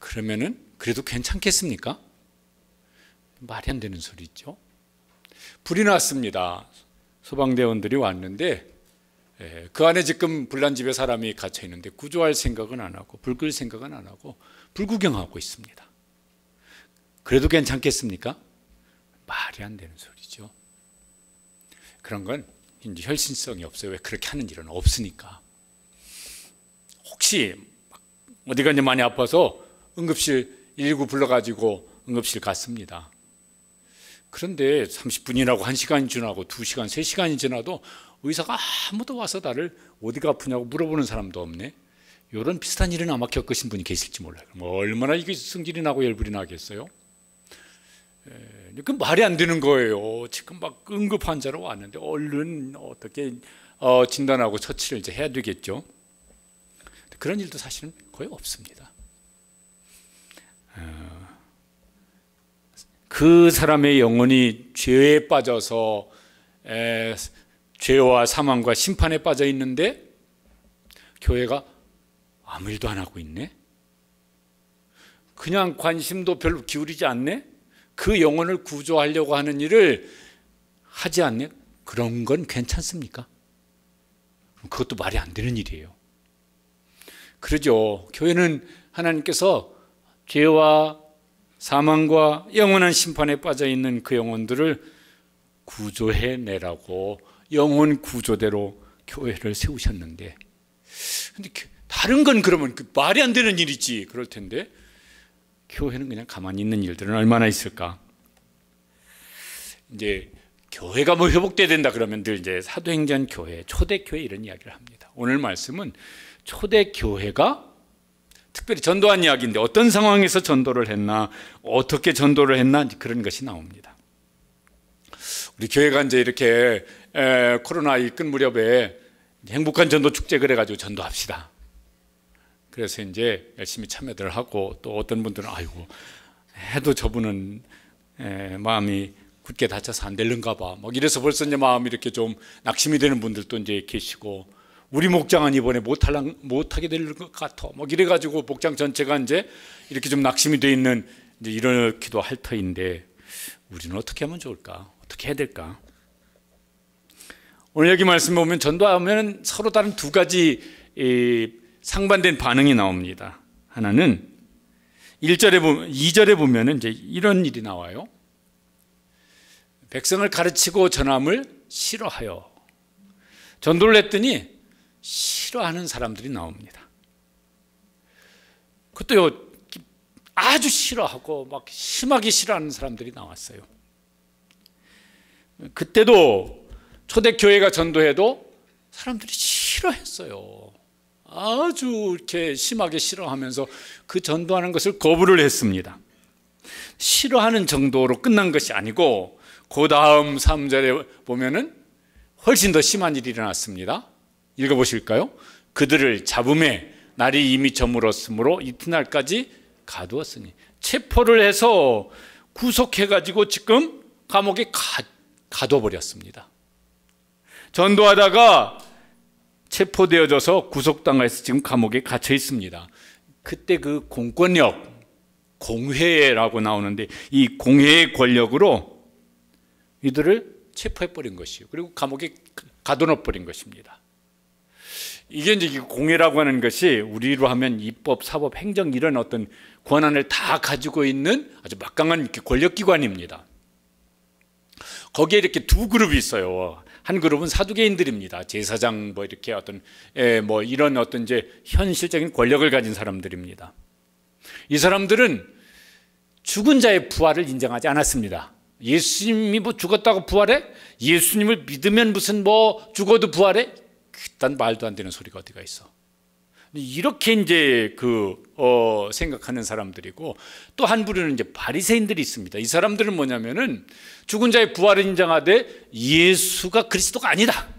그러면은 그래도 괜찮겠습니까? 말이 안 되는 소리죠. 불이 났습니다. 소방대원들이 왔는데 그 안에 지금 불난 집에 사람이 갇혀 있는데 구조할 생각은 안 하고 불 끌 생각은 안 하고 불구경하고 있습니다. 그래도 괜찮겠습니까? 말이 안 되는 소리죠. 그런 건 이제 혈신성이 없어요. 왜 그렇게 하는 일은 없으니까. 혹시 어디가 이제 많이 아파서 응급실 119 불러가지고 응급실 갔습니다. 그런데 30분이라고 1시간이 지나고 2시간, 3시간이 지나도 의사가 아무도 와서 나를 어디가 아프냐고 물어보는 사람도 없네. 이런 비슷한 일은 아마 겪으신 분이 계실지 몰라요. 얼마나 이게 승질이 나고 열불이 나겠어요? 그 말이 안 되는 거예요. 지금 막 응급 환자로 왔는데 얼른 어떻게 진단하고 처치를 이제 해야 되겠죠. 그런 일도 사실은 거의 없습니다. 그 사람의 영혼이 죄에 빠져서 죄와 사망과 심판에 빠져 있는데 교회가 아무 일도 안 하고 있네. 그냥 관심도 별로 기울이지 않네. 그 영혼을 구조하려고 하는 일을 하지 않네. 그런 건 괜찮습니까? 그것도 말이 안 되는 일이에요. 그러죠. 교회는 하나님께서 죄와 사망과 영원한 심판에 빠져 있는 그 영혼들을 구조해내라고 영혼 구조대로 교회를 세우셨는데, 근데 다른 건 그러면 그 말이 안 되는 일이지 그럴 텐데 교회는 그냥 가만히 있는 일들은 얼마나 있을까? 이제 교회가 뭐 회복돼야 된다 그러면 늘 이제 사도행전 교회, 초대교회 이런 이야기를 합니다. 오늘 말씀은 초대교회가 특별히 전도한 이야기인데 어떤 상황에서 전도를 했나, 어떻게 전도를 했나 그런 것이 나옵니다. 우리 교회가 이제 이렇게 코로나 이끈 무렵에 행복한 전도 축제 그래가지고 전도합시다. 그래서 이제 열심히 참여들 하고 또 어떤 분들은 아이고 해도 저분은 마음이 굳게 다쳐서 안 될는가 봐. 막 이래서 벌써 이제 마음이 이렇게 좀 낙심이 되는 분들도 이제 계시고, 우리 목장은 이번에 못하게 될 것 같아. 막 이래가지고 목장 전체가 이제 이렇게 좀 낙심이 돼 있는 이제 이렇기도 할 터인데 우리는 어떻게 하면 좋을까? 어떻게 해야 될까? 오늘 여기 말씀 보면 전도하면 서로 다른 두 가지 상반된 반응이 나옵니다. 하나는 2절에 보면 이제 이런 일이 나와요. 백성을 가르치고 전함을 싫어하여. 전도를 했더니 싫어하는 사람들이 나옵니다. 그것도 아주 싫어하고 막 심하게 싫어하는 사람들이 나왔어요. 그때도 초대교회가 전도해도 사람들이 싫어했어요. 아주 이렇게 심하게 싫어하면서 그 전도하는 것을 거부를 했습니다. 싫어하는 정도로 끝난 것이 아니고 그 다음 3절에 보면은 훨씬 더 심한 일이 일어났습니다. 읽어보실까요? 그들을 잡음에 날이 이미 저물었으므로 이튿날까지 가두었으니, 체포를 해서 구속해가지고 지금 감옥에 가둬버렸습니다. 전도하다가 체포되어져서 구속당해서 지금 감옥에 갇혀 있습니다. 그때 그 공권력, 공회라고 나오는데 이 공회의 권력으로 이들을 체포해버린 것이요. 그리고 감옥에 가둬놓아버린 것입니다. 이게 이제 공회라고 하는 것이 우리로 하면 입법, 사법, 행정 이런 어떤 권한을 다 가지고 있는 아주 막강한 권력기관입니다. 거기에 이렇게 두 그룹이 있어요. 한 그룹은 사두개인들입니다. 제사장 뭐 이렇게 어떤 뭐 이런 어떤 이제 현실적인 권력을 가진 사람들입니다. 이 사람들은 죽은 자의 부활을 인정하지 않았습니다. 예수님이 뭐 죽었다고 부활해? 예수님을 믿으면 무슨 뭐 죽어도 부활해? 그딴 말도 안 되는 소리가 어디가 있어. 이렇게 이제 생각하는 사람들이고, 또 한 부류는 이제 바리새인들이 있습니다. 이 사람들은 뭐냐면은 죽은 자의 부활을 인정하되 예수가 그리스도가 아니다.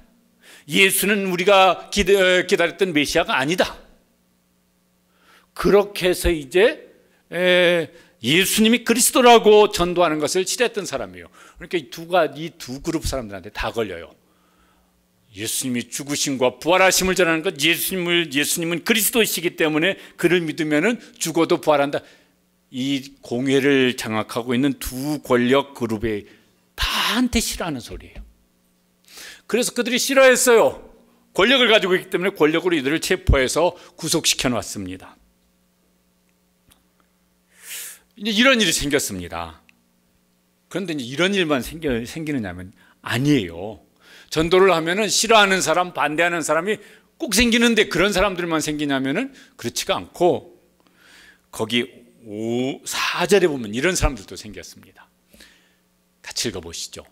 예수는 우리가 기다렸던 메시아가 아니다. 그렇게 해서 이제 예수님이 그리스도라고 전도하는 것을 싫어했던 사람이에요. 그러니까 이 두 그룹 사람들한테 다 걸려요. 예수님이 죽으심과 부활하심을 전하는 것, 예수님은 그리스도이시기 때문에 그를 믿으면 죽어도 부활한다. 이 공회를 장악하고 있는 두 권력 그룹에 다한테 싫어하는 소리예요. 그래서 그들이 싫어했어요. 권력을 가지고 있기 때문에 권력으로 이들을 체포해서 구속시켜 놨습니다. 이제 이런 일이 생겼습니다. 그런데 이제 이런 일만 생기느냐면 아니에요. 전도를 하면은 싫어하는 사람, 반대하는 사람이 꼭 생기는데 그런 사람들만 생기냐면은 그렇지가 않고, 거기 4절에 보면 이런 사람들도 생겼습니다. 같이 읽어보시죠.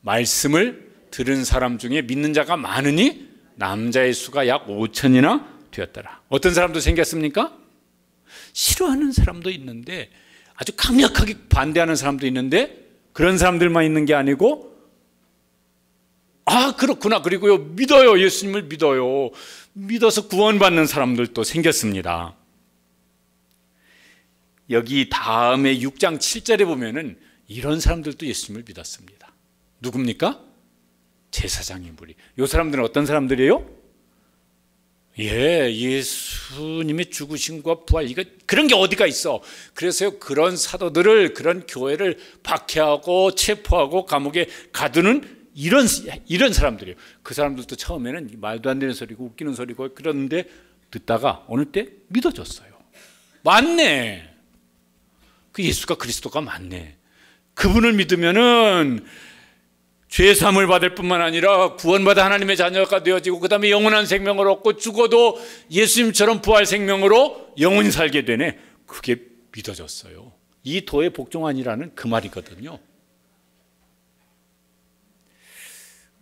말씀을 들은 사람 중에 믿는 자가 많으니 남자의 수가 약 5천이나 되었더라. 어떤 사람도 생겼습니까? 싫어하는 사람도 있는데, 아주 강력하게 반대하는 사람도 있는데, 그런 사람들만 있는 게 아니고, 아 그렇구나, 그리고요 믿어요, 예수님을 믿어요, 믿어서 구원받는 사람들도 생겼습니다. 여기 다음에 6장 7절에 보면은 이런 사람들도 예수님을 믿었습니다. 누굽니까? 제사장의 무리. 이 사람들은 어떤 사람들이에요? 예수님의 죽으심과 부활, 그런 게 어디가 있어. 그래서 그런 사도들을, 그런 교회를 박해하고 체포하고 감옥에 가두는 이런 사람들이에요. 그 사람들도 처음에는 말도 안 되는 소리고 웃기는 소리고 그러는데 듣다가 어느 때 믿어졌어요. 맞네, 그 예수가 그리스도가 맞네. 그분을 믿으면은 죄 사함을 받을 뿐만 아니라 구원받아 하나님의 자녀가 되어지고, 그 다음에 영원한 생명을 얻고, 죽어도 예수님처럼 부활 생명으로 영원히 살게 되네. 그게 믿어졌어요. 이 도의 복종하니라는 그 말이거든요.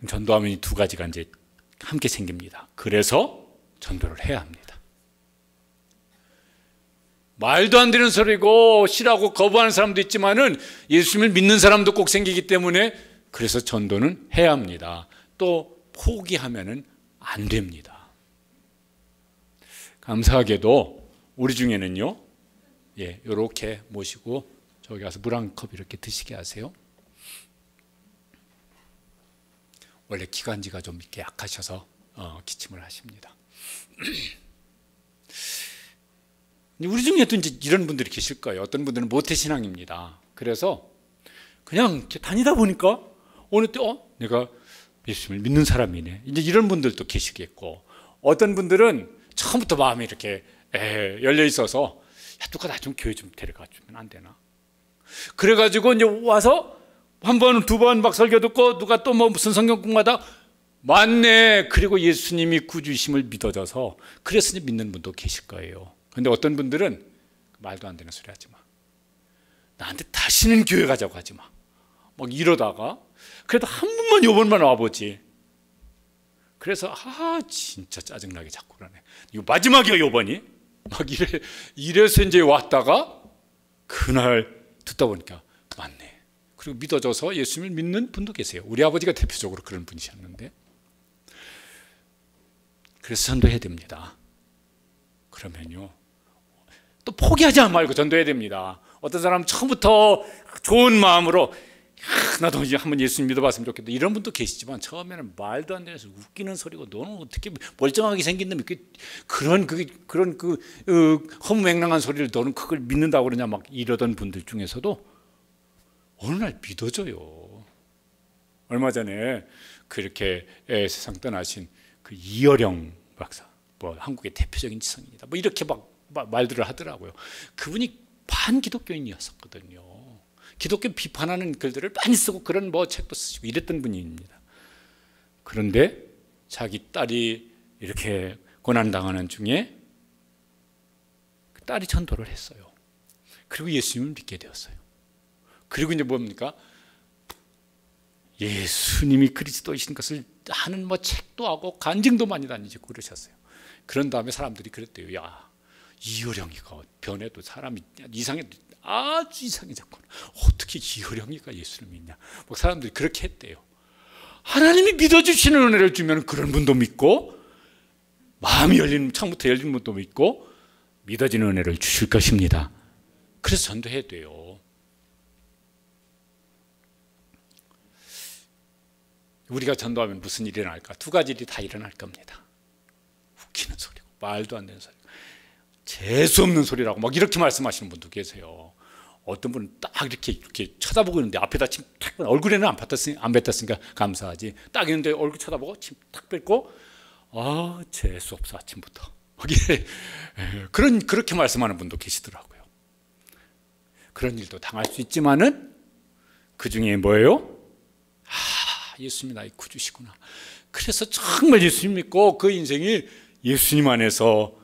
전도하면 이 두 가지가 이제 함께 생깁니다. 그래서 전도를 해야 합니다. 말도 안 되는 소리고 싫어하고 거부하는 사람도 있지만은 예수님을 믿는 사람도 꼭 생기기 때문에, 그래서 전도는 해야 합니다. 또 포기하면은 안 됩니다. 감사하게도 우리 중에는요, 이렇게 모시고 저기 가서 물 한 컵 이렇게 드시게 하세요. 원래 기관지가 좀 이렇게 약하셔서 기침을 하십니다. 우리 중에도 이제 이런 분들이 계실 거예요. 어떤 분들은 모태신앙입니다. 그래서 그냥 다니다 보니까 어느 때 내가 예수님을 믿는 사람이네, 이제 이런 분들도 계시겠고, 어떤 분들은 처음부터 마음이 이렇게 열려 있어서 누가 나 좀 교회 좀 데려가 주면 안 되나, 그래가지고 이제 와서 한 번, 두 번 막 설교 듣고, 누가 또 뭐 무슨 성경 공부하다 맞네, 그리고 예수님이 구주이심을 믿어져서 그래서 이제 믿는 분도 계실 거예요. 근데 어떤 분들은 말도 안 되는 소리 하지 마, 나한테 다시는 교회 가자고 하지 마, 막 이러다가 그래도 한 번만 요번만 와보지. 그래서 진짜 짜증나게 자꾸 그러네, 이거 마지막이야 요번이, 막 이래서 이제 왔다가 그날 듣다 보니까 맞네, 그리고 믿어져서 예수님을 믿는 분도 계세요. 우리 아버지가 대표적으로 그런 분이셨는데. 그래서 전도해야 됩니다. 그러면요 또 포기하지 말고 전도해야 됩니다. 어떤 사람은 처음부터 좋은 마음으로 나도 이제 한번 예수님 믿어봤으면 좋겠다, 이런 분도 계시지만, 처음에는 말도 안 되면서 웃기는 소리고, 너는 어떻게 멀쩡하게 생긴 놈이 그런 허무맹랑한 소리를 너는 그걸 믿는다고 그러냐, 막 이러던 분들 중에서도 어느 날 믿어져요. 얼마 전에 그렇게 세상 떠나신 그 이어령 박사, 뭐 한국의 대표적인 지성인이다, 뭐 이렇게 막 말들을 하더라고요. 그분이 반기독교인이었었거든요. 기독교 비판하는 글들을 많이 쓰고 그런 뭐 책도 쓰시고 이랬던 분입니다. 그런데 자기 딸이 이렇게 고난당하는 중에 그 딸이 전도를 했어요. 그리고 예수님을 믿게 되었어요. 그리고 이제 뭡니까? 예수님이 그리스도이신 것을 하는 뭐 책도 하고 간증도 많이 다니시고 그러셨어요. 그런 다음에 사람들이 그랬대요. 야, 이효령이가 변해도 사람이 이상해, 아주 이상해졌구나, 어떻게 이효령이가 예수를 믿냐, 뭐 사람들이 그렇게 했대요. 하나님이 믿어주시는 은혜를 주면 그런 분도 믿고, 마음이 열린, 처음부터 열린 분도 믿고, 믿어지는 은혜를 주실 것입니다. 그래서 전도해야 돼요. 우리가 전도하면 무슨 일이 일어날까? 두 가지 일이 다 일어날 겁니다. 웃기는 소리고, 말도 안 되는 소리고, 재수 없는 소리라고 막 이렇게 말씀하시는 분도 계세요. 어떤 분은 딱 이렇게 쳐다보고 있는데 앞에다 침 탁, 얼굴에는 안 뱉었으니까 감사하지. 딱 있는데 얼굴 쳐다보고 침 탁 뱉고, 재수 없어 아침부터. 그렇게 말씀하는 분도 계시더라고요. 그런 일도 당할 수 있지만은 그 중에 뭐예요? 예수님이 나의 구주시구나. 그래서 정말 예수님 믿고 그 인생이 예수님 안에서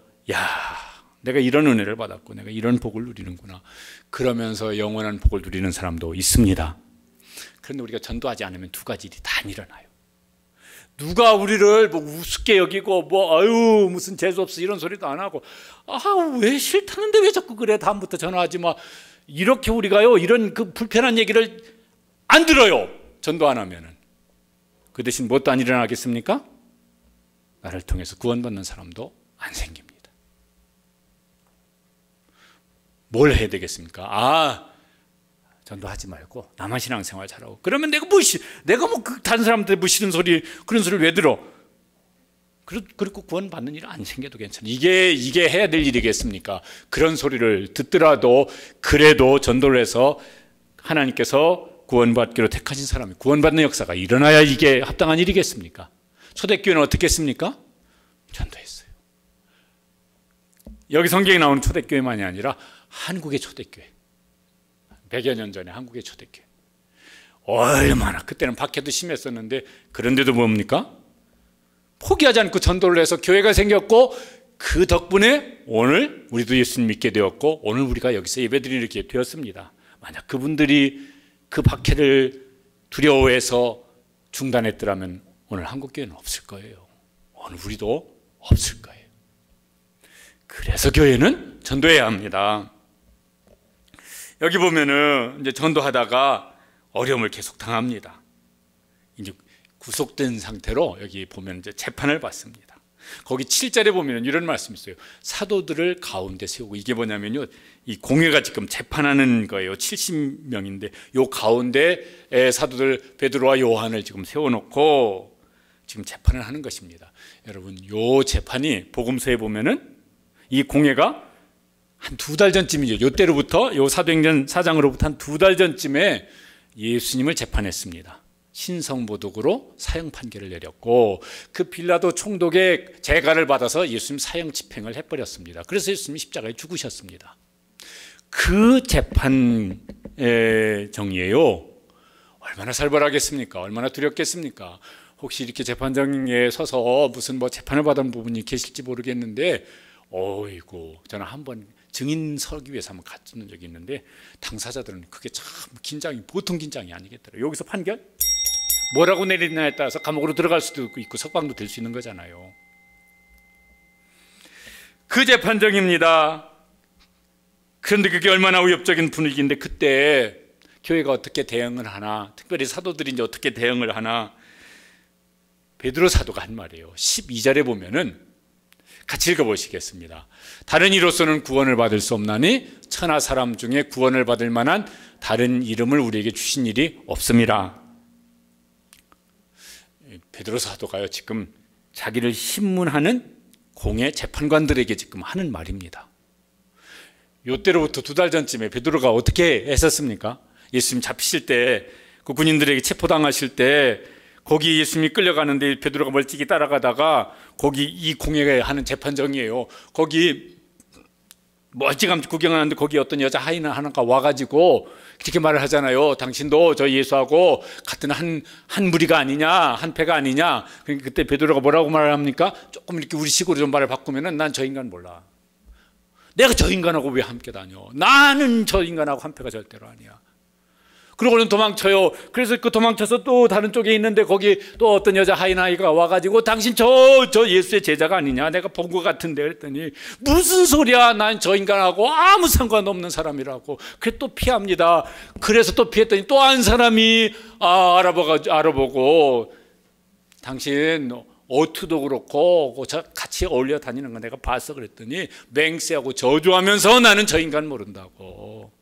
내가 이런 은혜를 받았고 내가 이런 복을 누리는구나. 그러면서 영원한 복을 누리는 사람도 있습니다. 그런데 우리가 전도하지 않으면 두 가지 일이 다 일어나요. 누가 우리를 뭐 우습게 여기고 무슨 재수 없어 이런 소리도 안 하고 왜 싫다는데 왜 자꾸 그래 다음부터 전화하지 마 이렇게 우리가요 이런 그 불편한 얘기를 안 들어요. 전도 안 하면은. 그 대신 무엇도 안 일어나겠습니까? 나를 통해서 구원받는 사람도 안 생깁니다. 뭘 해야 되겠습니까? 전도하지 말고 나만 신앙생활 잘하고 그러면 내가 다른 사람들 싫은 소리 그런 소리를 왜 들어? 그리고 구원받는 일 안 생겨도 괜찮아. 이게 해야 될 일이겠습니까? 그런 소리를 듣더라도 그래도 전도를 해서 하나님께서 구원받기로 택하신 사람이 구원받는 역사가 일어나야 이게 합당한 일이겠습니까? 초대교회는 어떻게 했습니까? 전도했어요. 여기 성경에 나오는 초대교회만이 아니라 한국의 초대교회. 100여 년 전에 한국의 초대교회. 얼마나 그때는 박해도 심했었는데 그런데도 뭡니까? 포기하지 않고 전도를 해서 교회가 생겼고 그 덕분에 오늘 우리도 예수님 믿게 되었고 오늘 우리가 여기서 예배드리게 되었습니다. 만약 그분들이 그 박해를 두려워해서 중단했더라면 오늘 한국교회는 없을 거예요. 오늘 우리도 없을 거예요. 그래서 교회는 전도해야 합니다. 여기 보면은 이제 전도하다가 어려움을 계속 당합니다. 이제 구속된 상태로 여기 보면 이제 재판을 받습니다. 거기 7절에 보면 이런 말씀이 있어요. 사도들을 가운데 세우고 이게 뭐냐면요. 이 공회가 지금 재판하는 거예요. 70명인데 요 가운데에 사도들 베드로와 요한을 지금 세워놓고 지금 재판을 하는 것입니다. 여러분 요 재판이 복음서에 보면은 이 공회가 한 2달 전쯤이죠. 요때로부터 요 사도행전 4장으로부터 한 2달 전쯤에 예수님을 재판했습니다. 신성모독으로 사형 판결을 내렸고 그 빌라도 총독의 재가를 받아서 예수님 사형 집행을 해버렸습니다. 그래서 예수님이 십자가에 죽으셨습니다. 그 재판의 정의예요. 얼마나 살벌하겠습니까? 얼마나 두렵겠습니까? 혹시 이렇게 재판정에 서서 무슨 재판을 받은 부분이 계실지 모르겠는데 어이구 저는 한번 증인 서기 위해서 한번 갔던 적이 있는데 당사자들은 그게 참 긴장이 보통 긴장이 아니겠더라고요. 여기서 판결? 뭐라고 내리냐에 따라서 감옥으로 들어갈 수도 있고 석방도 될 수 있는 거잖아요. 그 재판정입니다. 그런데 그게 얼마나 위협적인 분위기인데 그때 교회가 어떻게 대응을 하나, 특별히 사도들이 이제 어떻게 대응을 하나, 베드로 사도가 한 말이에요. 12절에 보면은 같이 읽어보시겠습니다. 다른 이로서는 구원을 받을 수 없나니 천하 사람 중에 구원을 받을 만한 다른 이름을 우리에게 주신 일이 없습니다. 베드로 사도가요 지금 자기를 신문하는 공회 재판관들에게 지금 하는 말입니다. 요때로부터 2달 전쯤에 베드로가 어떻게 했었습니까? 예수님 잡히실 때 그 군인들에게 체포당하실 때 거기 예수님이 끌려가는데 베드로가 멀찍이 따라가다가 거기 이 공회가 하는 재판정이에요. 거기 멀찌감치 구경하는데 거기 어떤 여자 하이나 하나가 와가지고 그렇게 말을 하잖아요. 당신도 저 예수하고 같은 한 무리가 아니냐, 한 패가 아니냐. 그러니까 그때 베드로가 뭐라고 말을 합니까? 조금 이렇게 우리식으로 좀 말을 바꾸면은 난 저 인간 몰라. 내가 저 인간하고 왜 함께 다녀? 나는 저 인간하고 한 패가 절대로 아니야. 그러고는 도망쳐요. 그래서 그 도망쳐서 또 다른 쪽에 있는데 거기 또 어떤 여자 하이나이가 와가지고 당신 저 예수의 제자가 아니냐? 내가 본 것 같은데 그랬더니 무슨 소리야? 난 저 인간하고 아무 상관없는 사람이라고. 그래 또 피합니다. 그래서 또 피했더니 또 한 사람이 알아보고 당신 어투도 그렇고 같이 어울려 다니는 거 내가 봤어 그랬더니 맹세하고 저주하면서 나는 저 인간 모른다고.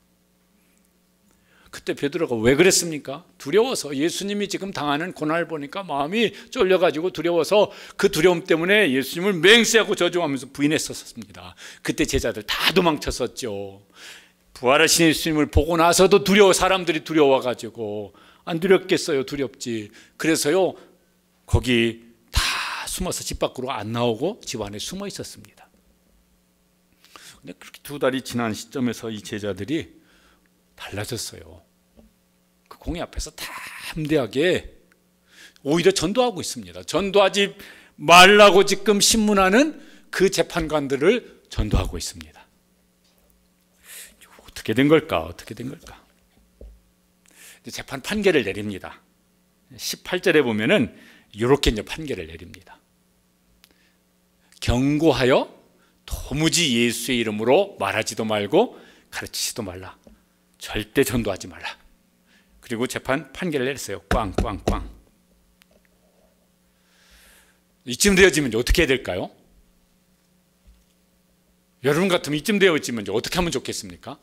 그때 베드로가 왜 그랬습니까? 두려워서. 예수님이 지금 당하는 고난을 보니까 마음이 쫄려가지고 두려워서 그 두려움 때문에 예수님을 맹세하고 저주하면서 부인했었습니다. 그때 제자들 다 도망쳤었죠. 부활하신 예수님을 보고 나서도 사람들이 두려워가지고 안 두렵겠어요? 두렵지. 그래서요, 거기 다 숨어서 집 밖으로 안 나오고 집 안에 숨어 있었습니다. 근데 그렇게 2달이 지난 시점에서 이 제자들이 달라졌어요. 그 공회 앞에서 담대하게 오히려 전도하고 있습니다. 전도하지 말라고 지금 신문하는 그 재판관들을 전도하고 있습니다. 어떻게 된 걸까? 어떻게 된 걸까? 재판 판결을 내립니다. 18절에 보면은 이렇게 이제 판결을 내립니다. 경고하여 도무지 예수의 이름으로 말하지도 말고 가르치지도 말라. 절대 전도하지 말라. 그리고 재판 판결을 내렸어요. 꽝꽝꽝. 이쯤 되어지면 어떻게 해야 될까요? 여러분 같으면 이쯤 되어지면 어떻게 하면 좋겠습니까?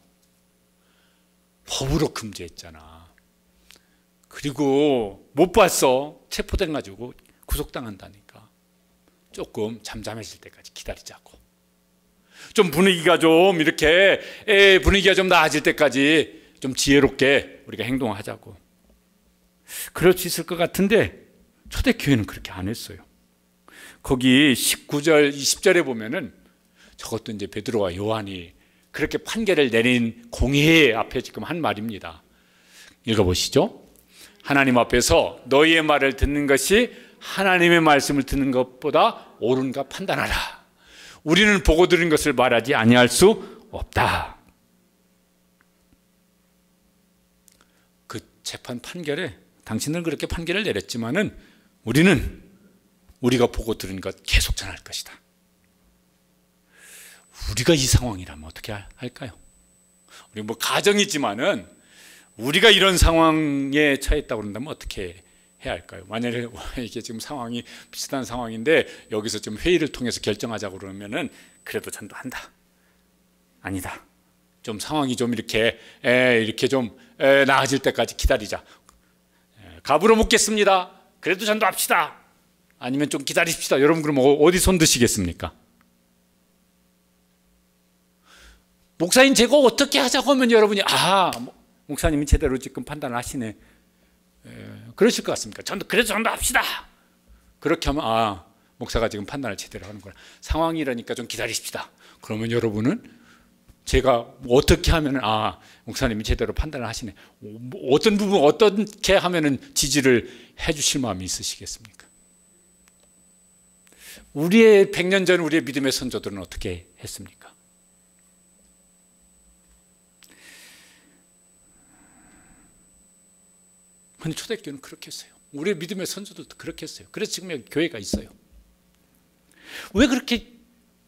법으로 금지했잖아. 그리고 못 봤어. 체포돼 가지고 구속당한다니까. 조금 잠잠해질 때까지 기다리자고. 좀 분위기가 좀 이렇게 분위기가 좀 나아질 때까지 좀 지혜롭게 우리가 행동하자고. 그럴 수 있을 것 같은데 초대교회는 그렇게 안 했어요. 거기 19절, 20절에 보면은 저것도 이제 베드로와 요한이 그렇게 판결을 내린 공회 앞에 지금 한 말입니다. 읽어보시죠. 하나님 앞에서 너희의 말을 듣는 것이 하나님의 말씀을 듣는 것보다 옳은가 판단하라. 우리는 보고 들은 것을 말하지 아니할 수 없다. 그 재판 판결에 당신들은 그렇게 판결을 내렸지만은 우리가 보고 들은 것 계속 전할 것이다. 우리가 이 상황이라면 어떻게 할까요? 우리 뭐 가정이지만은 우리가 이런 상황에 처했다고 그런다면 어떻게 해야 할까요? 만약에 이게 지금 상황이 비슷한 상황인데 여기서 좀 회의를 통해서 결정하자고 그러면은 그래도 전도한다. 아니다. 좀 상황이 좀 이렇게 좀 나아질 때까지 기다리자. 갑으로 묻겠습니다. 그래도 전도합시다. 아니면 좀 기다리십시다. 여러분 그럼 어디 손 드시겠습니까? 목사님 제가 어떻게 하자고 하면 여러분이 목사님이 제대로 지금 판단을 하시네. 그러실 것 같습니까? 그래도 전도합시다. 그렇게 하면 목사가 지금 판단을 제대로 하는 거라. 상황이 이러니까 좀 기다리십시다. 그러면 여러분은 제가 어떻게 하면은 목사님이 제대로 판단을 하시네. 어떤 부분 어떻게 하면은 지지를 해주실 마음이 있으시겠습니까? 우리의 100년 전 우리의 믿음의 선조들은 어떻게 했습니까? 근데 초대교회는 그렇게 했어요. 우리의 믿음의 선조들도 그렇게 했어요. 그래서 지금 여기 교회가 있어요. 왜 그렇게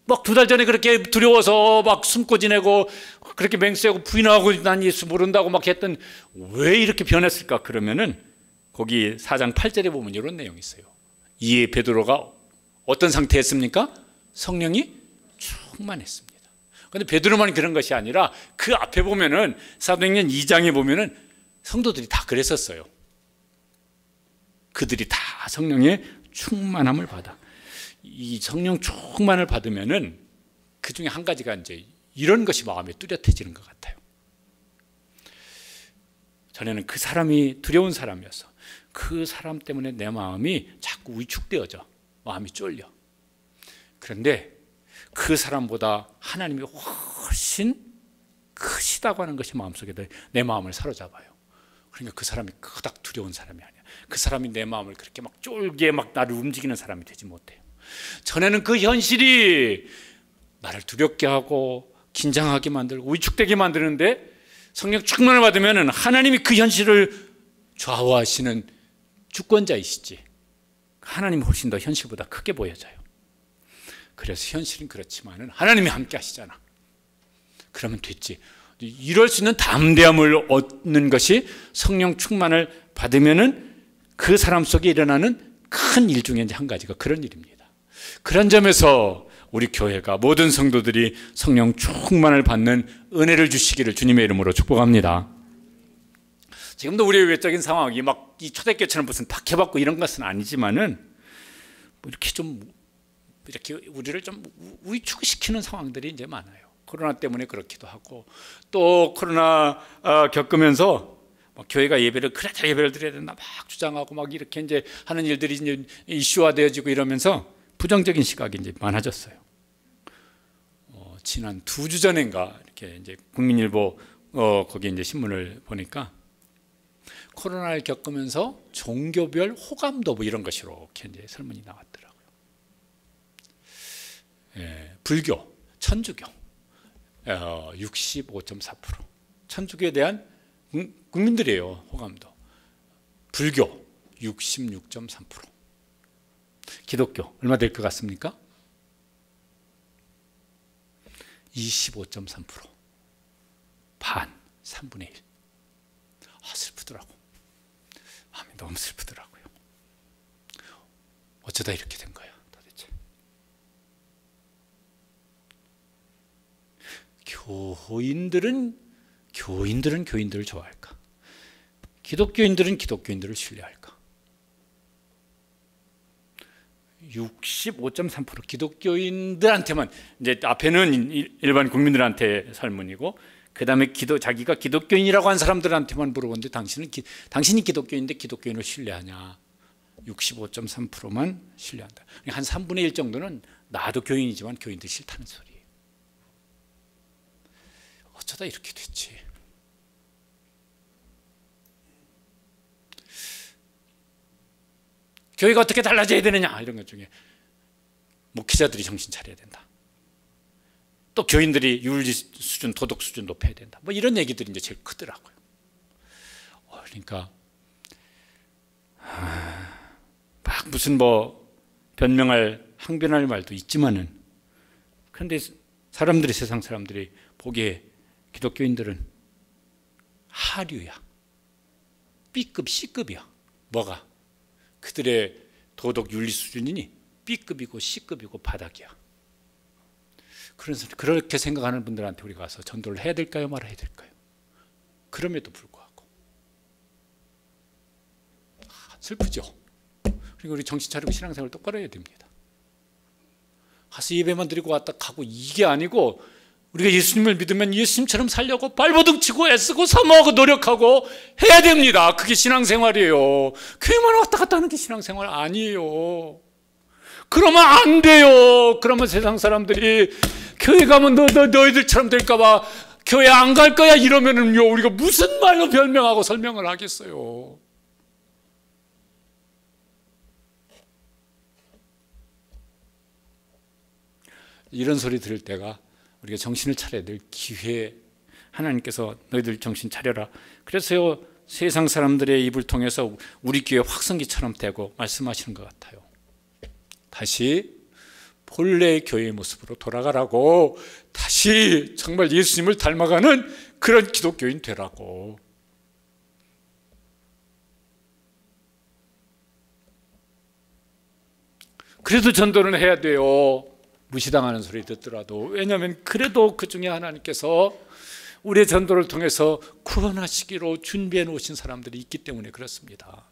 막 2달 전에 그렇게 두려워서 막 숨고 지내고 그렇게 맹세하고 부인하고 난 예수 모른다고 막 했던 왜 이렇게 변했을까? 그러면은 거기 4장 8절에 보면 이런 내용이 있어요. 이에 베드로가 어떤 상태였습니까? 성령이 충만했습니다. 그런데 베드로만 그런 것이 아니라 그 앞에 보면은 사도행전 2장에 보면은 성도들이 다 그랬었어요. 그들이 다 성령의 충만함을 받아. 이 성령 충만을 받으면은 그 중에 한 가지가 이제 이런 것이 마음에 뚜렷해지는 것 같아요. 전에는 그 사람이 두려운 사람이어서 그 사람 때문에 내 마음이 자꾸 위축되어져. 마음이 쫄려. 그런데 그 사람보다 하나님이 훨씬 크시다고 하는 것이 마음속에 내 마음을 사로잡아요. 그러니까 그 사람이 그닥 두려운 사람이 아니야. 그 사람이 내 마음을 그렇게 막 쫄게 막 나를 움직이는 사람이 되지 못해요. 전에는 그 현실이 나를 두렵게 하고 긴장하게 만들고 위축되게 만드는데 성령 충만을 받으면 하나님이 그 현실을 좌우하시는 주권자이시지. 하나님이 훨씬 더 현실보다 크게 보여져요. 그래서 현실은 그렇지만은 하나님이 함께 하시잖아. 그러면 됐지. 이럴 수 있는 담대함을 얻는 것이 성령 충만을 받으면은 그 사람 속에 일어나는 큰 일 중에 한 가지가 그런 일입니다. 그런 점에서 우리 교회가 모든 성도들이 성령 충만을 받는 은혜를 주시기를 주님의 이름으로 축복합니다. 지금도 우리의 외적인 상황이 막 이 초대교회처럼 무슨 박해받고 이런 것은 아니지만은 뭐 이렇게 우리를 좀 위축시키는 상황들이 이제 많아요. 코로나 때문에 그렇기도 하고, 또 코로나 겪으면서 교회가 예배를 그래도 예배를 드려야 된다 막 주장하고 막 이렇게 이제 하는 일들이 이제 이슈화되어지고 이러면서 부정적인 시각이 이제 많아졌어요. 지난 2주 전인가 이렇게 이제 국민일보 거기 이제 신문을 보니까 코로나를 겪으면서 종교별 호감도 뭐 이런 것이 이렇게 이제 설문이 나왔더라고요. 불교, 천주교 65.4%, 천주교에 대한 국민들이에요. 호감도. 불교 66.3%, 기독교 얼마 될 것 같습니까? 25.3%, 반, 3분의 1. 슬프더라고. 마음이 너무 슬프더라고요. 어쩌다 이렇게 된 거야 도대체. 교인들은 교인들을 좋아할까? 기독교인들은 기독교인들을 신뢰할까? 65.3% 기독교인들한테만, 이제 앞에는 일반 국민들한테 설문이고, 그 다음에 자기가 기독교인이라고 한 사람들한테만 물어보는데 당신이 기독교인인데 기독교인을 신뢰하냐? 65.3%만 신뢰한다. 한 3분의 1 정도는 나도 교인이지만 교인들 싫다는 소리예요. 어쩌다 이렇게 됐지? 교회가 어떻게 달라져야 되느냐 이런 것 중에 목회자들이 정신 차려야 된다. 또 교인들이 윤리 수준, 도덕 수준 높여야 된다. 뭐 이런 얘기들이 이제 제일 크더라고요. 그러니까 막 무슨 뭐 항변할 말도 있지만은, 그런데 세상 사람들이 보기에 기독교인들은 하류야, B급, C급이야. 뭐가? 그들의 도덕 윤리 수준이니 B급이고 C급이고 바닥이야. 그래서 그렇게 생각하는 분들한테 우리가 가서 전도를 해야 될까요? 말아야 될까요? 그럼에도 불구하고 슬프죠. 그리고 우리 정신 차리고 신앙생활 똑바로 해야 됩니다. 가서 예배만 드리고 왔다 가고 이게 아니고, 우리가 예수님을 믿으면 예수님처럼 살려고 발버둥 치고 애쓰고 사모하고 노력하고 해야 됩니다. 그게 신앙생활이에요. 교회만 왔다 갔다 하는 게 신앙생활 아니에요. 그러면 안 돼요. 그러면 세상 사람들이 교회 가면 너희들처럼 될까봐 교회 안 갈 거야 이러면은요, 우리가 무슨 말로 변명하고 설명을 하겠어요. 이런 소리 들을 때가 우리가 정신을 차려야 될 기회, 하나님께서 너희들 정신 차려라. 그래서요, 세상 사람들의 입을 통해서 우리 교회 확성기처럼 되고 말씀하시는 것 같아요. 다시 본래의 교회의 모습으로 돌아가라고, 다시 정말 예수님을 닮아가는 그런 기독교인 되라고. 그래도 전도는 해야 돼요. 무시당하는 소리 듣더라도. 왜냐하면 그래도 그 중에 하나님께서 우리의 전도를 통해서 구원하시기로 준비해 놓으신 사람들이 있기 때문에 그렇습니다.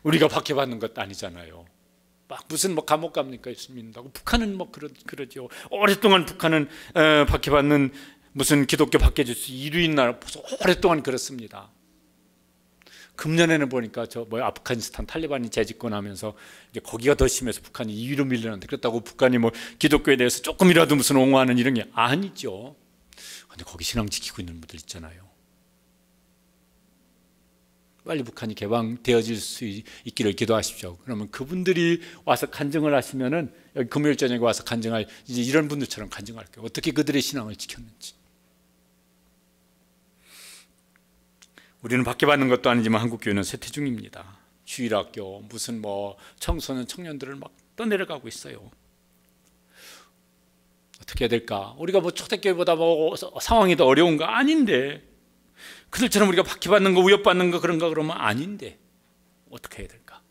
우리가 박해받는 것도 아니잖아요. 막 무슨 뭐 감옥 갑니까? 예수 믿는다고. 북한은 뭐 그러죠. 오랫동안 북한은 박해받는 무슨 기독교 박해주스 1위인 나라, 오랫동안 그렇습니다. 금년에는 보니까 아프가니스탄 탈리반이 재집권하면서 이제 거기가 더 심해서 북한이 2위로 밀려났는데, 그렇다고 북한이 뭐 기독교에 대해서 조금이라도 무슨 옹호하는 이런 게 아니죠. 근데 거기 신앙 지키고 있는 분들 있잖아요. 빨리 북한이 개방되어질 수 있기를 기도하십시오. 그러면 그분들이 와서 간증을 하시면은, 여기 금요일 저녁에 와서 간증할, 이제 이런 분들처럼 간증할게요. 어떻게 그들의 신앙을 지켰는지. 우리는 박해받는 것도 아니지만 한국교회는 쇠퇴 중입니다. 주일학교, 무슨 뭐 청소년, 청년들을 막 떠내려가고 있어요. 어떻게 해야 될까? 우리가 뭐 초대교회보다 뭐 상황이 더 어려운가? 아닌데. 그들처럼 우리가 박해받는 거, 위협받는 거 그런가 그러면 아닌데. 어떻게 해야 될까?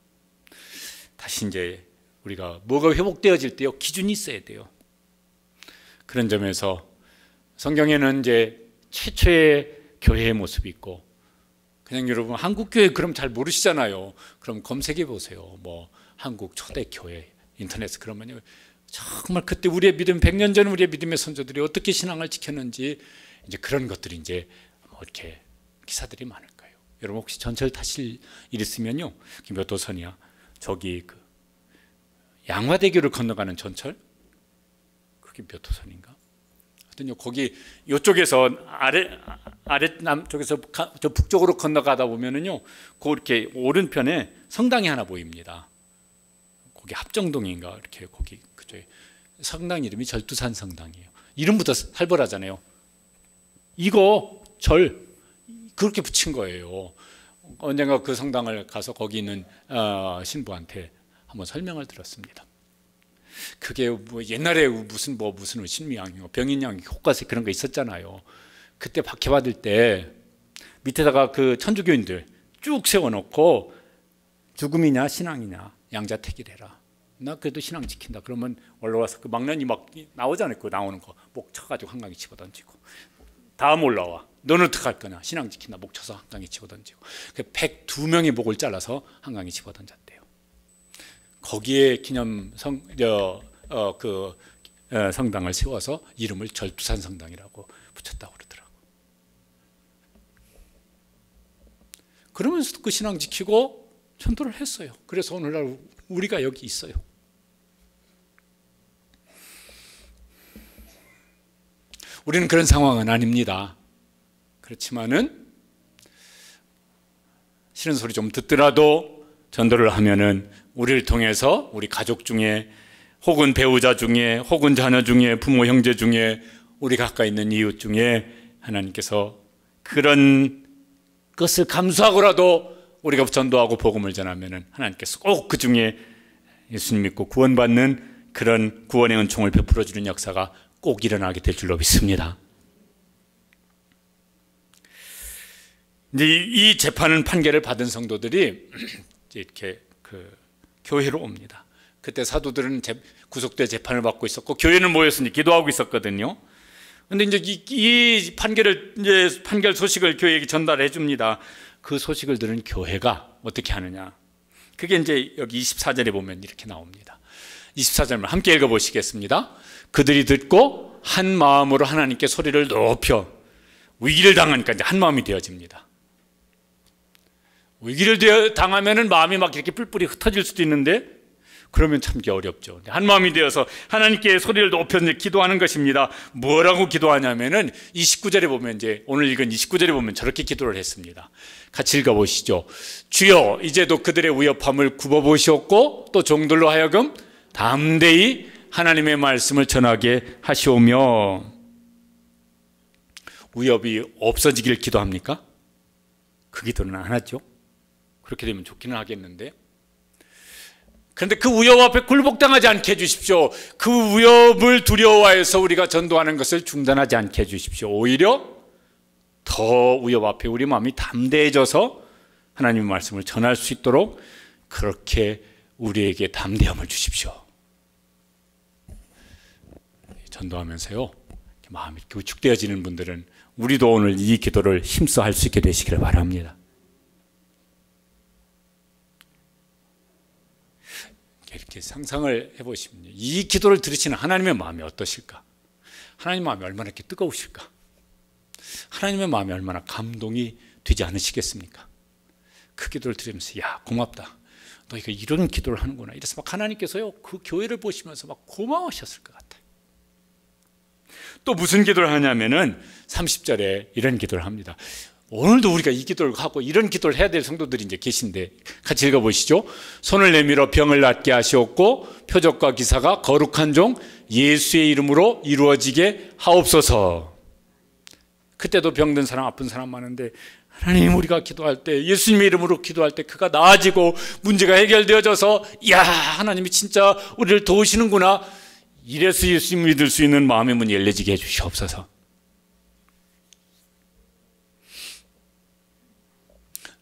다시 이제 우리가 뭐가 회복되어질 때요, 기준이 있어야 돼요. 그런 점에서 성경에는 이제 최초의 교회의 모습이 있고, 그냥 여러분 한국 교회 그럼 잘 모르시잖아요. 그럼 검색해 보세요. 뭐 한국 초대 교회 인터넷에 그러면요, 정말 그때 우리의 믿음, 100년 전 우리의 믿음의 선조들이 어떻게 신앙을 지켰는지 이제 그런 것들이 이제 이렇게 기사들이 많을 거예요. 여러분 혹시 전철 타실 일 있으면요, 몇 호선이야? 저기 그 양화대교를 건너가는 전철? 그게 몇 호선인가? 하여튼요, 거기 이쪽에서 아래 남쪽에서 저 북쪽으로 건너가다 보면은요, 그렇게 오른편에 성당이 하나 보입니다. 거기 합정동인가 이렇게 거기 그쪽에 성당 이름이 절두산 성당이에요. 이름부터 살벌하잖아요. 이거 절 그렇게 붙인 거예요. 언젠가 그 성당을 가서 거기 있는 신부한테 한번 설명을 들었습니다. 그게 뭐 옛날에 무슨 신미양, 병인양, 효과세 그런 거 있었잖아요. 그때 박해받을 때 밑에다가 그 천주교인들 쭉 세워놓고 죽음이냐 신앙이냐 양자택일해라. 나 그래도 신앙 지킨다. 그러면 올라와서 그 망나니 막 나오잖아요. 그 나오는 거 목 쳐가지고 한강에 집어던지고, 다음 올라와. 너는 어떻게 할 거냐? 신앙 지킨다. 목 쳐서 한강에 집어던지고. 102명의 목을 잘라서 한강에 집어던졌대요. 거기에 기념 성당을 세워서 이름을 절두산 성당이라고 붙였다고 그러더라고. 그러면서도 그 신앙 지키고 전도를 했어요. 그래서 오늘날 우리가 여기 있어요. 우리는 그런 상황은 아닙니다. 그렇지만은 싫은 소리 좀 듣더라도 전도를 하면은 우리를 통해서 우리 가족 중에 혹은 배우자 중에 혹은 자녀 중에 부모 형제 중에 우리 가까이 있는 이웃 중에 하나님께서 그런 것을 감수하고라도 우리가 전도하고 복음을 전하면은 하나님께서 꼭 그 중에 예수님 믿고 구원받는 그런 구원의 은총을 베풀어 주는 역사가 꼭 일어나게 될 줄로 믿습니다. 이제 이 재판은 판결을 받은 성도들이 이렇게 그 교회로 옵니다. 그때 사도들은 구속돼 재판을 받고 있었고 교회는 모였으니 기도하고 있었거든요. 그런데 이제 이 판결 소식을 교회에게 전달해 줍니다. 그 소식을 들은 교회가 어떻게 하느냐? 그게 이제 여기 24절에 보면 이렇게 나옵니다. 24절만 함께 읽어보시겠습니다. 그들이 듣고 한 마음으로 하나님께 소리를 높여 위기를 당하니까 이제 한 마음이 되어집니다. 위기를 당하면은 마음이 막 이렇게 뿔뿔이 흩어질 수도 있는데 그러면 참기 어렵죠. 한 마음이 되어서 하나님께 소리를 높여 기도하는 것입니다. 뭐라고 기도하냐면은 29절에 보면 이제 오늘 읽은 29절에 보면 저렇게 기도를 했습니다. 같이 읽어보시죠. 주여 이제도 그들의 위협함을 굽어보시옵고 또 종들로 하여금 담대히 하나님의 말씀을 전하게 하시오며. 위협이 없어지길 기도합니까? 그 기도는 안 하죠. 그렇게 되면 좋기는 하겠는데, 그런데 그 위협 앞에 굴복당하지 않게 해주십시오. 그 위협을 두려워해서 우리가 전도하는 것을 중단하지 않게 해주십시오. 오히려 더 위협 앞에 우리 마음이 담대해져서 하나님의 말씀을 전할 수 있도록 그렇게 우리에게 담대함을 주십시오. 전도하면서요, 마음이 이렇게 우축되어지는 분들은 우리도 오늘 이 기도를 힘써 할 수 있게 되시기를 바랍니다. 이렇게 상상을 해보시면 이 기도를 들으시는 하나님의 마음이 어떠실까? 하나님의 마음이 얼마나 이렇게 뜨거우실까? 하나님의 마음이 얼마나 감동이 되지 않으시겠습니까? 그 기도를 들으면서 야 고맙다, 너희가 이런 기도를 하는구나 이래서 막 하나님께서요 그 교회를 보시면서 막 고마우셨을 것 같아요. 또 무슨 기도를 하냐면은 30절에 이런 기도를 합니다. 오늘도 우리가 이 기도를 하고 이런 기도를 해야 될 성도들이 이제 계신데 같이 읽어보시죠. 손을 내밀어 병을 낫게 하시옵고 표적과 기사가 거룩한 종 예수의 이름으로 이루어지게 하옵소서. 그때도 병든 사람 아픈 사람 많은데 하나님 우리가 기도할 때 예수님의 이름으로 기도할 때 그가 나아지고 문제가 해결되어져서 야 하나님이 진짜 우리를 도우시는구나 이래서 예수님 믿을 수 있는 마음의 문이 열려지게 해주시옵소서.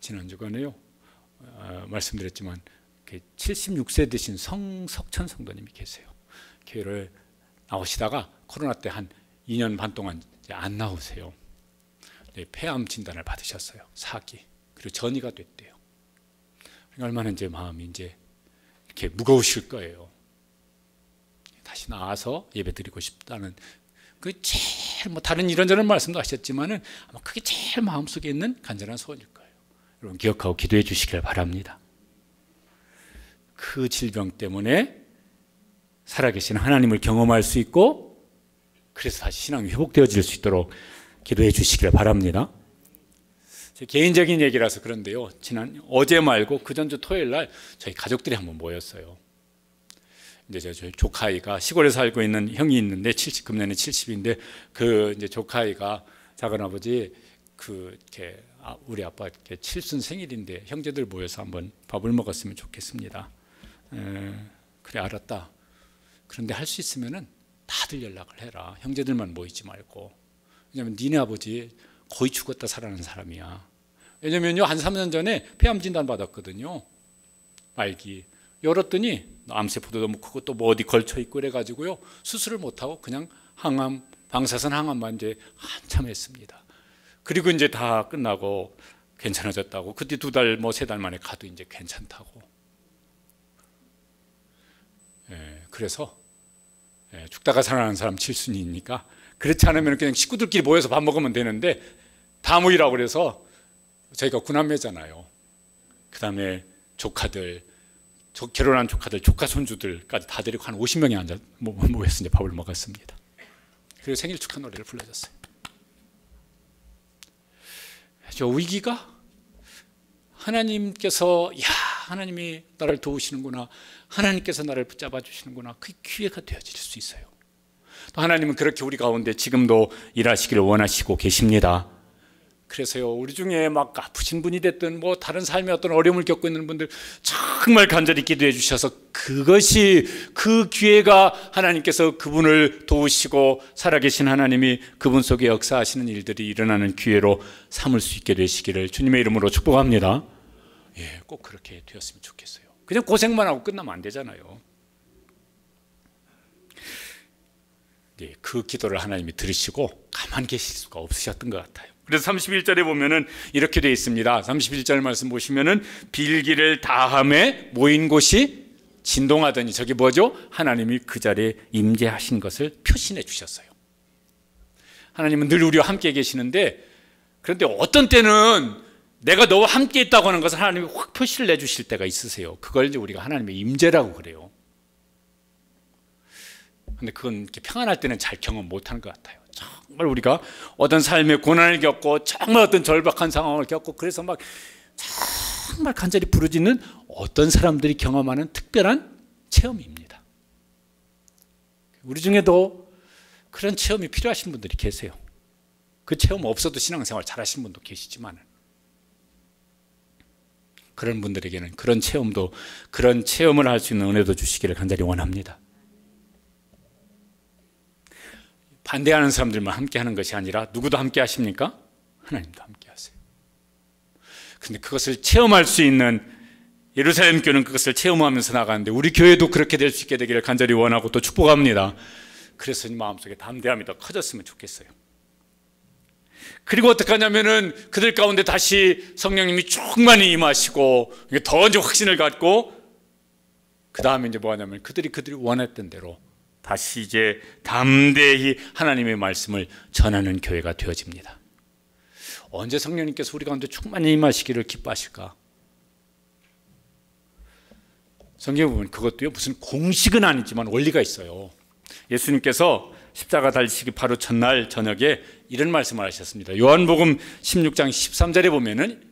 지난주간에요 말씀드렸지만 76세 되신 성석천 성도님이 계세요. 교회를 나오시다가 코로나 때 한 2년 반 동안 이제 안 나오세요. 폐암 진단을 받으셨어요. 4기. 그리고 전이가 됐대요. 얼마나 이제 마음이 이제 이렇게 무거우실 거예요. 다시 나와서 예배드리고 싶다는 그 제일 뭐 다른 이런저런 말씀도 하셨지만은 아마 그게 제일 마음속에 있는 간절한 소원일 거예요. 여러분 기억하고 기도해 주시길 바랍니다. 그 질병 때문에 살아계신 하나님을 경험할 수 있고 그래서 다시 신앙이 회복되어질 수 있도록 기도해 주시길 바랍니다. 제 개인적인 얘기라서 그런데요. 어제 말고 그 전주 토요일 날 저희 가족들이 한번 모였어요. 이제 저희 조카아이가 시골에 살고 있는 형이 있는데 금년에 70인데 그 이제 조카아이가 작은아버지 이렇게 우리 아빠 이렇게 칠순 생일인데 형제들 모여서 한번 밥을 먹었으면 좋겠습니다. 그래 알았다. 그런데 할 수 있으면은 다들 연락을 해라. 형제들만 모이지 말고. 왜냐면 니네 아버지 거의 죽었다 살아난 사람이야. 왜냐면요 한 3년 전에 폐암 진단 받았거든요. 말기 열었더니 암세포도 너무 크고 또 뭐 어디 걸쳐 있고 그래가지고요 수술을 못하고 그냥 항암 방사선 항암만 이제 한참 했습니다. 그리고 이제 다 끝나고 괜찮아졌다고 그때 2달 뭐 3달 만에 가도 이제 괜찮다고. 그래서 죽다가 살아나는 사람 칠순이니까 그렇지 않으면 그냥 식구들끼리 모여서 밥 먹으면 되는데 다 모이라고 그래서 저희가 9남매잖아요. 그 다음에 조카들 결혼한 조카들 조카 손주들까지 다 데리고 한 50명이 앉아 모여서 이제 밥을 먹었습니다. 그리고 생일 축하 노래를 불러줬어요. 저 위기가 하나님께서 하나님이 나를 도우시는구나 하나님께서 나를 붙잡아 주시는구나 그 기회가 되어질 수 있어요. 또 하나님은 그렇게 우리 가운데 지금도 일하시기를 원하시고 계십니다. 그래서요 우리 중에 막 아프신 분이 됐든 뭐 다른 삶의 어떤 어려움을 겪고 있는 분들 정말 간절히 기도해 주셔서 그것이 그 기회가 하나님께서 그분을 도우시고 살아계신 하나님이 그분 속에 역사하시는 일들이 일어나는 기회로 삼을 수 있게 되시기를 주님의 이름으로 축복합니다. 꼭 그렇게 되었으면 좋겠어요. 그냥 고생만 하고 끝나면 안 되잖아요. 그 기도를 하나님이 들으시고 가만히 계실 수가 없으셨던 것 같아요. 그래서 31절에 보면은 이렇게 되어 있습니다. 31절 말씀 보시면은 빌기를 다함에 모인 곳이 진동하더니 저게 뭐죠? 하나님이 그 자리에 임재하신 것을 표시해 주셨어요. 하나님은 늘 우리와 함께 계시는데 그런데 어떤 때는 내가 너와 함께 있다고 하는 것을 하나님이 확 표시를 내주실 때가 있으세요. 그걸 이제 우리가 하나님의 임재라고 그래요. 근데 그건 이렇게 평안할 때는 잘 경험 못하는 것 같아요. 정말 우리가 어떤 삶의 고난을 겪고 정말 어떤 절박한 상황을 겪고 그래서 막 정말 간절히 부르짖는 어떤 사람들이 경험하는 특별한 체험입니다. 우리 중에도 그런 체험이 필요하신 분들이 계세요. 그 체험 없어도 신앙생활 잘하시는 분도 계시지만 그런 분들에게는 그런 체험을 할 수 있는 은혜도 주시기를 간절히 원합니다. 반대하는 사람들만 함께 하는 것이 아니라 누구도 함께 하십니까? 하나님도 함께 하세요. 그런데 그것을 체험할 수 있는 예루살렘 교회는 그것을 체험하면서 나가는데 우리 교회도 그렇게 될 수 있게 되기를 간절히 원하고 또 축복합니다. 그래서 마음속에 담대함이 더 커졌으면 좋겠어요. 그리고 어떻게 하냐면은 그들 가운데 다시 성령님이 충만히 임하시고 더 이제 확신을 갖고 그 다음에 이제 뭐 하냐면 그들이 원했던 대로 다시 이제 담대히 하나님의 말씀을 전하는 교회가 되어집니다. 언제 성령님께서 우리 가운데 충만히 임하시기를 기뻐하실까? 성경에 보면 그것도요 무슨 공식은 아니지만 원리가 있어요. 예수님께서 십자가 달리시기 바로 전날 저녁에 이런 말씀을 하셨습니다. 요한복음 16장 13절에 보면은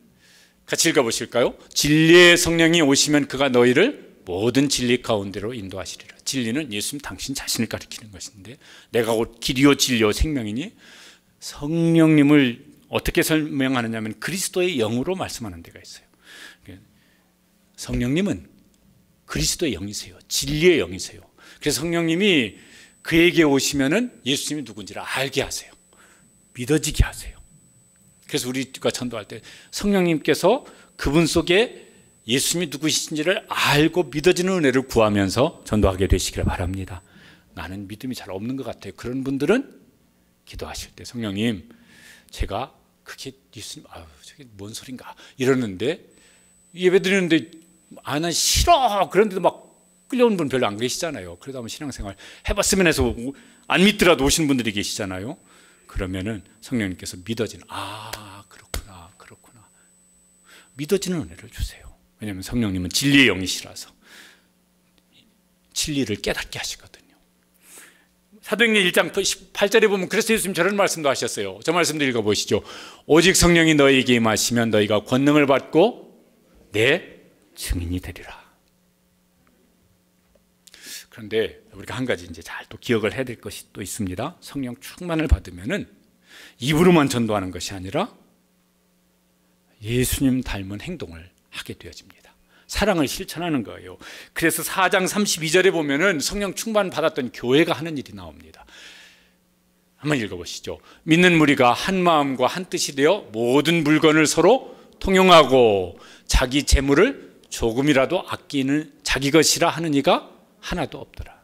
같이 읽어보실까요? 진리의 성령이 오시면 그가 너희를 모든 진리 가운데로 인도하시리라. 진리는 예수님 당신 자신을 가리키는 것인데 내가 곧 길이요 진리요 생명이니 성령님을 어떻게 설명하느냐면 그리스도의 영으로 말씀하는 데가 있어요. 성령님은 그리스도의 영이세요. 진리의 영이세요. 그래서 성령님이 그에게 오시면은 예수님이 누군지를 알게 하세요. 믿어지게 하세요. 그래서 우리가 전도할 때 성령님께서 그분 속에 예수님이 누구신지를 알고 믿어지는 은혜를 구하면서 전도하게 되시기를 바랍니다. 나는 믿음이 잘 없는 것 같아요. 그런 분들은 기도하실 때 성령님 제가 그게 예수님 저게 뭔 소린가 이러는데 예배 드리는데 난 싫어 그런데도 막 끌려온 분 별로 안 계시잖아요. 그러다 보면 신앙생활 해봤으면 해서 안 믿더라도 오신 분들이 계시잖아요. 그러면은 성령님께서 믿어지는, 그렇구나, 그렇구나. 믿어지는 은혜를 주세요. 왜냐하면 성령님은 진리의 영이시라서 진리를 깨닫게 하시거든요. 사도행전 1장 8절에 보면 그래서 예수님 저런 말씀도 하셨어요. 저 말씀도 읽어보시죠. 오직 성령이 너희에게 임하시면 너희가 권능을 받고 내 증인이 되리라. 그런데 우리가 한 가지 이제 잘 또 기억을 해야 될 것이 또 있습니다. 성령 충만을 받으면은 입으로만 전도하는 것이 아니라 예수님 닮은 행동을 하게 되어집니다. 사랑을 실천하는 거예요. 그래서 4장 32절에 보면은 성령 충만 받았던 교회가 하는 일이 나옵니다. 한번 읽어보시죠. 믿는 무리가 한 마음과 한 뜻이 되어 모든 물건을 서로 통용하고 자기 재물을 조금이라도 아끼는 자기 것이라 하는 이가 하나도 없더라.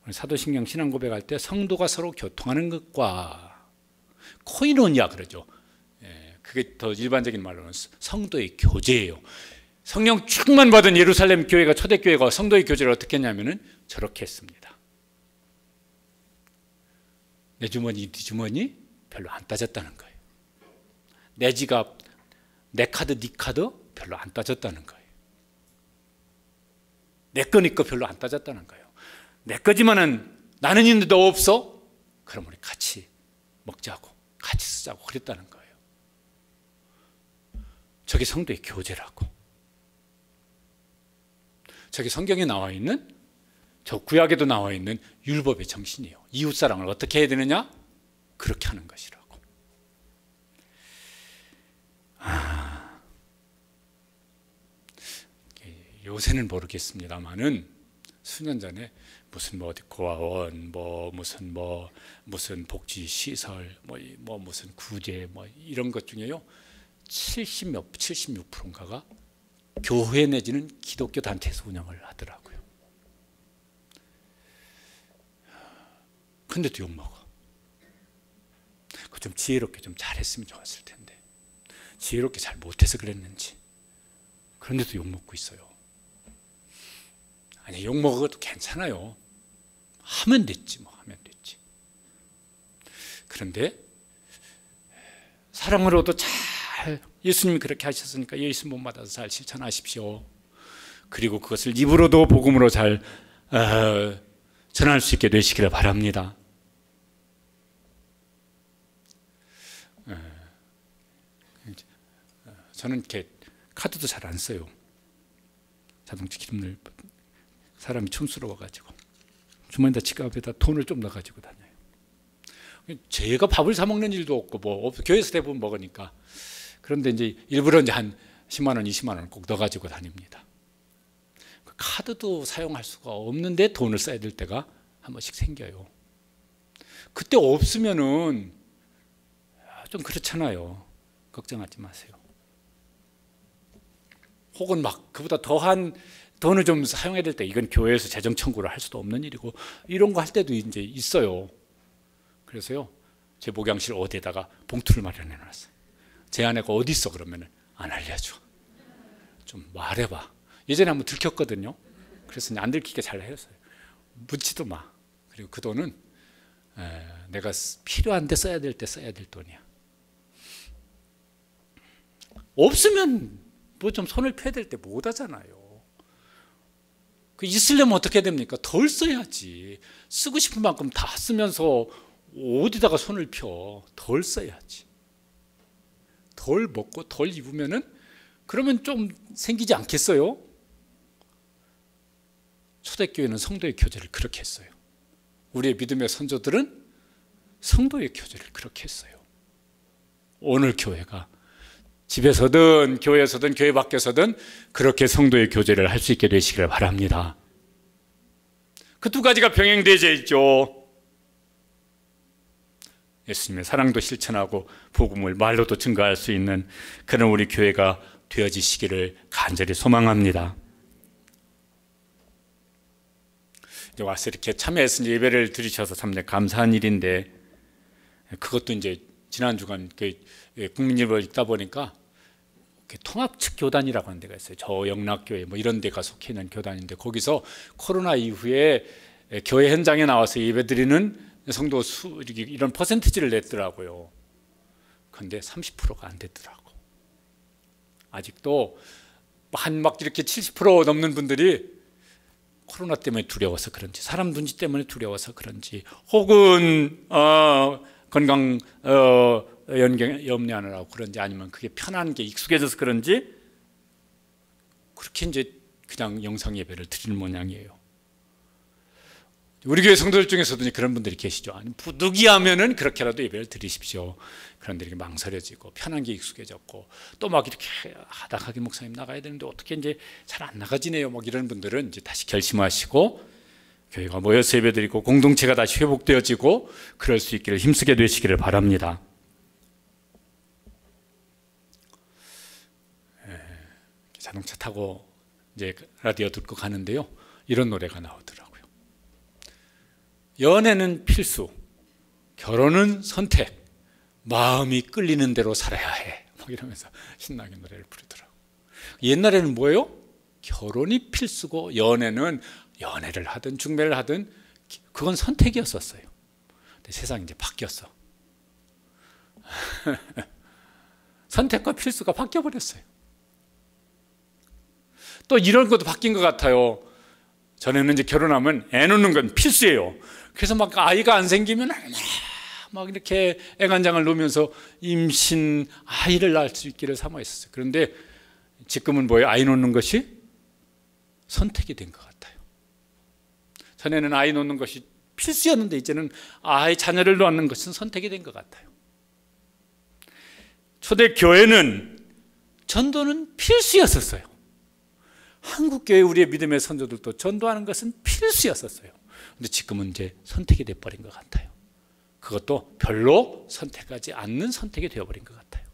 사도신경 신앙 고백할 때 성도가 서로 교통하는 것과 코이노니아 그러죠. 그게 더 일반적인 말로는 성도의 교제예요. 성령 충만 받은 예루살렘 교회가, 초대교회가 성도의 교제를 어떻게 했냐면은 저렇게 했습니다. 내 주머니, 네 주머니 별로 안 따졌다는 거예요. 내 지갑, 내 카드, 네 카드 별로 안 따졌다는 거예요. 내 거, 네 거 별로 안 따졌다는 거예요. 내 거지만은 나는 있는데 너 없어? 그럼 우리 같이 먹자고, 같이 쓰자고 그랬다는 거예요. 저게 성도의 교제라고. 저게 성경에 나와 있는, 저 구약에도 나와 있는 율법의 정신이에요. 이웃사랑을 어떻게 해야 되느냐? 그렇게 하는 것이라고. 요새는 모르겠습니다만은 수년 전에 무슨 어디 고아원, 무슨 복지 시설, 무슨 구제 이런 것 중에요 76%인가가 교회 내지는 기독교 단체에서 운영을 하더라고요. 근데도 욕먹어. 그거 좀 지혜롭게 좀 잘했으면 좋았을 텐데 지혜롭게 잘 못해서 그랬는지 그런데도 욕먹고 있어요. 아니 욕먹어도 괜찮아요. 하면 됐지 하면 됐지. 그런데 사랑으로도 잘 예수님이 그렇게 하셨으니까 예수 못 받아서 잘 실천하십시오. 그리고 그것을 입으로도 복음으로 잘 전할 수 있게 되시기를 바랍니다. 저는 이렇게 카드도 잘 안 써요. 자동차 기름을 사람이 촌스러워가지고 주머니다 지갑에다 돈을 좀 넣어가지고 다녀요. 제가 밥을 사 먹는 일도 없고 교회에서 대부분 먹으니까. 그런데 이제 일부러 이제 한 10만 원, 20만 원을 꼭 넣어가지고 다닙니다. 카드도 사용할 수가 없는데 돈을 써야 될 때가 한 번씩 생겨요. 그때 없으면은 좀 그렇잖아요. 걱정하지 마세요. 혹은 그보다 더한 돈을 좀 사용해야 될 때 이건 교회에서 재정 청구를 할 수도 없는 일이고 이런 거 할 때도 이제 있어요. 그래서요 제 목양실 어디에다가 봉투를 마련해 놨어요. 제 아내가 어디 있어 그러면 안 알려줘. 좀 말해봐. 예전에 한번 들켰거든요. 그래서 안 들키게 잘 했어요. 묻지도 마. 그리고 그 돈은 내가 필요한데 써야 될 때 써야 될 돈이야. 없으면 좀 손을 펴야 될 때 못 하잖아요. 있으려면 어떻게 됩니까? 덜 써야지. 쓰고 싶은 만큼 다 쓰면서 어디다가 손을 펴. 덜 써야지. 덜 먹고 덜 입으면은 그러면 좀 생기지 않겠어요? 초대교회는 성도의 교제를 그렇게 했어요. 우리의 믿음의 선조들은 성도의 교제를 그렇게 했어요. 오늘 교회가 집에서든 교회에서든 교회 밖에서든 그렇게 성도의 교제를 할 수 있게 되시기를 바랍니다. 그 두 가지가 병행되어 있죠. 예수님의 사랑도 실천하고 복음을 말로도 증거할 수 있는 그런 우리 교회가 되어지시기를 간절히 소망합니다. 이제 와서 이렇게 참여해서 예배를 드리셔서 참 감사한 일인데 그것도 이제 지난 주간 국민일보를 읽다 보니까 통합측 교단이라고 하는 데가 있어요. 저 영락교회 뭐 이런 데가 속해 있는 교단인데, 거기서 코로나 이후에 교회 현장에 나와서 예배드리는 성도 수 이런 퍼센티지를 냈더라고요. 그런데 30%가 안 됐더라고. 아직도 막 이렇게 70% 넘는 분들이 코로나 때문에 두려워서 그런지, 사람 눈치 때문에 두려워서 그런지, 혹은 건강 염려하느라고 그런지, 아니면 그게 편한 게 익숙해져서 그런지 그렇게 이제 그냥 영상 예배를 드리는 모양이에요. 우리 교회 성도들 중에서도 그런 분들이 계시죠. 아니, 부득이하면은 그렇게라도 예배를 드리십시오. 그런데 이렇게 망설여지고 편한 게 익숙해졌고, 또 막 이렇게 하다가 목사님 나가야 되는데 어떻게 이제 잘 안 나가지네요. 막 이런 분들은 이제 다시 결심하시고 교회가 모여서 예배드리고 공동체가 다시 회복되어지고 그럴 수 있기를 힘쓰게 되시기를 바랍니다. 자동차 타고 이제 라디오 듣고 가는데요, 이런 노래가 나오더라고요. 연애는 필수, 결혼은 선택, 마음이 끌리는 대로 살아야 해, 막 이러면서 신나게 노래를 부르더라고요. 옛날에는 뭐예요? 결혼이 필수고 연애는 연애를 하든 중매를 하든 그건 선택이었었어요. 근데 세상이 이제 바뀌었어. 선택과 필수가 바뀌어버렸어요. 또 이런 것도 바뀐 것 같아요. 전에는 이제 결혼하면 애 놓는 건 필수예요. 그래서 막 아이가 안 생기면 막 이렇게 애간장을 놓으면서 임신, 아이를 낳을 수 있기를 사모했었어요. 그런데 지금은 뭐예요? 아이 놓는 것이 선택이 된 것 같아요. 전에는 아이 놓는 것이 필수였는데 이제는 아이 자녀를 낳는 것은 선택이 된 것 같아요. 초대 교회는 전도는 필수였었어요. 한국교회 우리의 믿음의 선조들도 전도하는 것은 필수였었어요. 근데 지금은 이제 선택이 돼버린 것 같아요. 그것도 별로 선택하지 않는 선택이 되어버린 것 같아요.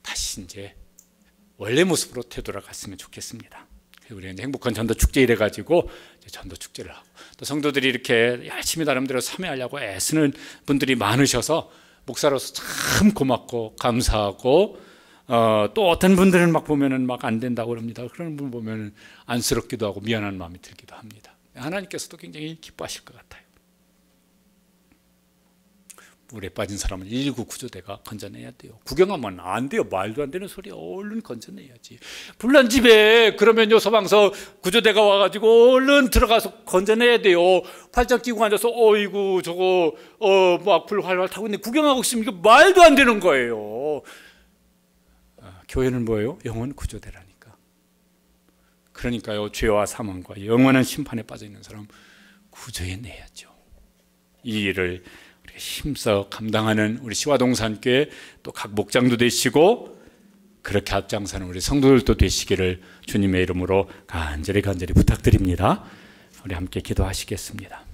다시 이제 원래 모습으로 되돌아갔으면 좋겠습니다. 우리가 이제 행복한 전도 축제 이래가지고 전도 축제를 하고, 또 성도들이 이렇게 열심히 나름대로 참여하려고 애쓰는 분들이 많으셔서 목사로서 참 고맙고 감사하고, 또 어떤 분들은 막 보면은 막 안 된다고 그럽니다. 그런 분 보면은 안쓰럽기도 하고 미안한 마음이 들기도 합니다. 하나님께서도 굉장히 기뻐하실 것 같아요. 물에 빠진 사람은 119 구조대가 건져내야 돼요. 구경하면 안 돼요. 말도 안 되는 소리. 얼른 건져내야지. 불난 집에 그러면요, 소방서 구조대가 와가지고 얼른 들어가서 건져내야 돼요. 팔짱 끼고 앉아서 어이구 저거 막 불 활활 타고 있는데 구경하고 있으면 이거 말도 안 되는 거예요. 교회는 뭐예요? 영혼 구조대라니까. 그러니까요, 죄와 사망과 영원한 심판에 빠져 있는 사람 구조해내야죠. 이 일을 우리가 힘써 감당하는 우리 시화동산교회, 또 각 목장도 되시고 그렇게 앞장서는 우리 성도들도 되시기를 주님의 이름으로 간절히 부탁드립니다. 우리 함께 기도하시겠습니다.